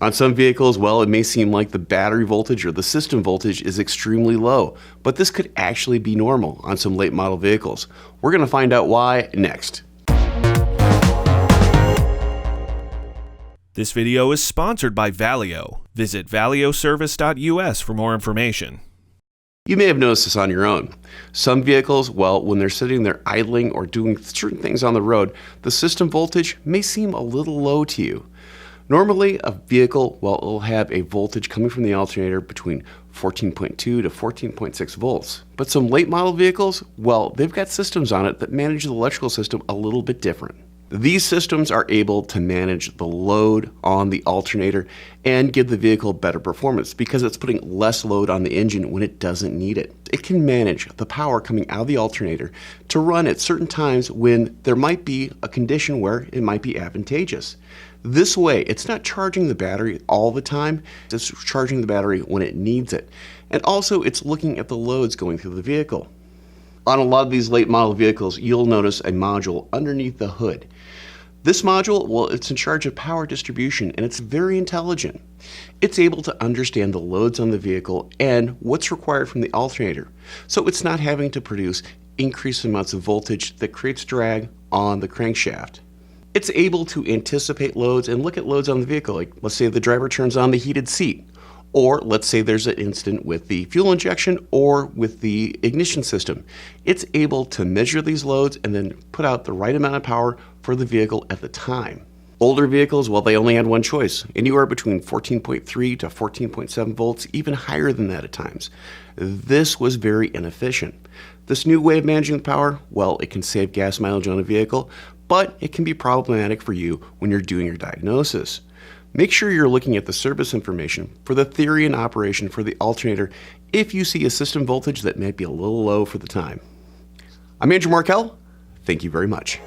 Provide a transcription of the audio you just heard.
On some vehicles, well, it may seem like the battery voltage or the system voltage is extremely low, but this could actually be normal on some late model vehicles. We're going to find out why next. This video is sponsored by Valeo. Visit valioservice.us for more information. You may have noticed this on your own. Some vehicles, well, when they're sitting there idling or doing certain things on the road, the system voltage may seem a little low to you. Normally, a vehicle, well, it'll have a voltage coming from the alternator between 14.2 to 14.6 volts. But some late model vehicles, well, they've got systems on it that manage the electrical system a little bit different. These systems are able to manage the load on the alternator and give the vehicle better performance because it's putting less load on the engine when it doesn't need it. It can manage the power coming out of the alternator to run at certain times when there might be a condition where it might be advantageous. This way, it's not charging the battery all the time, it's charging the battery when it needs it. And also, it's looking at the loads going through the vehicle. On a lot of these late model vehicles, you'll notice a module underneath the hood. This module, well, it's in charge of power distribution and it's very intelligent. It's able to understand the loads on the vehicle and what's required from the alternator. So it's not having to produce increased amounts of voltage that creates drag on the crankshaft. It's able to anticipate loads and look at loads on the vehicle. Like, let's say the driver turns on the heated seat. Or let's say there's an incident with the fuel injection or with the ignition system. It's able to measure these loads and then put out the right amount of power for the vehicle at the time. Older vehicles, well, they only had one choice, anywhere between 14.3 to 14.7 volts, even higher than that at times. This was very inefficient. This new way of managing the power, well, it can save gas mileage on a vehicle, but it can be problematic for you when you're doing your diagnosis. Make sure you're looking at the service information for the theory and operation for the alternator if you see a system voltage that might be a little low for the time. I'm Andrew Markel. Thank you very much.